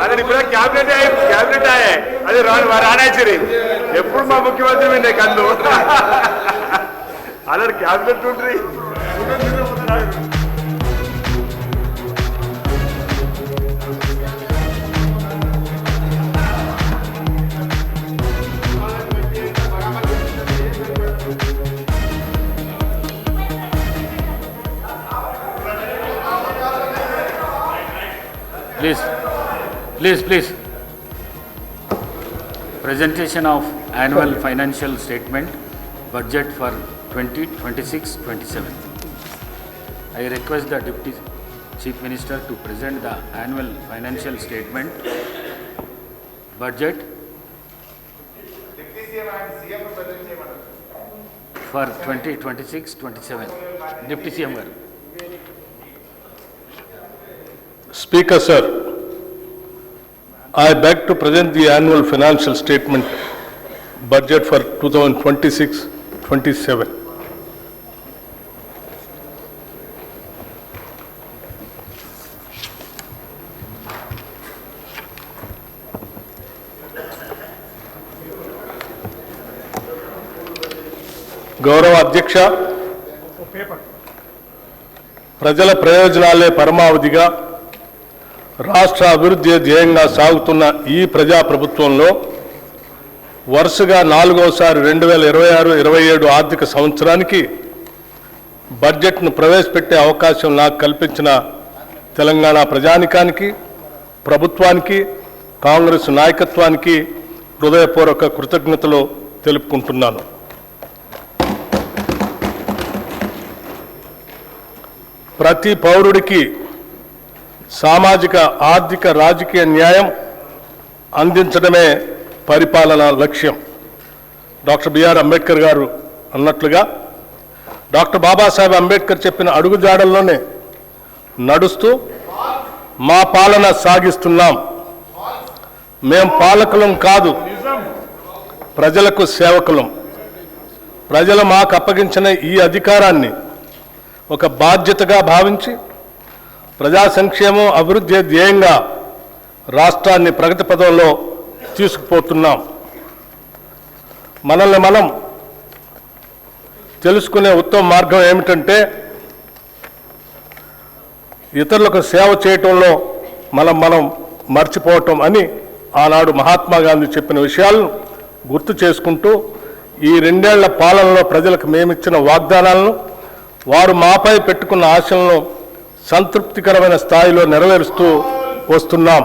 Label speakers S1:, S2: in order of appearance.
S1: అదే ఇప్పుడు క్యాబినెట్ ఆయే అది రాణాచిరి ఎప్పుడు మా ముఖ్యమంత్రి వినే కన్ను అలా క్యాబినెట్ ఉంటుంది.
S2: Please. Presentation of annual financial statement, budget for 2026-27. I request the Deputy Chief Minister to present the annual financial statement, budget for 2026-27. Deputy CM garu.
S3: Speaker sir, I beg to present the annual financial statement budget for 2026-27. గౌరవ అధ్యక్ష, ప్రజల ప్రయోజనాలే పరమావధిగా రాష్ట్ర అభివృద్ధి ధ్యేయంగా సాగుతున్న ఈ ప్రజాప్రభుత్వంలో వరుసగా 4వసారి 2026-27 ఆర్థిక సంవత్సరానికి బడ్జెట్ను ప్రవేశపెట్టే అవకాశం నాకు కల్పించిన తెలంగాణ ప్రజానికానికి, ప్రభుత్వానికి, కాంగ్రెస్ నాయకత్వానికి హృదయపూర్వక కృతజ్ఞతలు తెలుపుకుంటున్నాను. ప్రతి పౌరుడికి సామాజిక, ఆర్థిక, రాజకీయ న్యాయం అందించడమే పరిపాలన లక్ష్యం. డాక్టర్ బిఆర్ అంబేద్కర్ గారు అన్నట్లుగా డాక్టర్ బాబాసాహెబ్ అంబేద్కర్ చెప్పిన అడుగుజాడల్లోనే నడుస్తూ మా పాలన సాగిస్తున్నాం. మేం పాలకులం కాదు, ప్రజలకు సేవకులం. ప్రజలు మాకు అప్పగించిన ఈ అధికారాన్ని ఒక బాధ్యతగా భావించి ప్రజా సంక్షేమం, అభివృద్ధి ధ్యేయంగా రాష్ట్రాన్ని ప్రగతి పథంలో తీసుకుపోతున్నాం. మనల్ని మనం తెలుసుకునే ఉత్తమ మార్గం ఏమిటంటే ఇతరులకు సేవ చేయటంలో మనం మర్చిపోవటం అని ఆనాడు మహాత్మా గాంధీ చెప్పిన విషయాలను గుర్తు చేసుకుంటూ ఈ 2 ఏళ్ల పాలనలో ప్రజలకు మేమిచ్చిన వాగ్దానాలను, వారు మాపై పెట్టుకున్న ఆశలను సంతృప్తికరమైన స్థాయిలో నెరవేరుస్తూ వస్తున్నాం.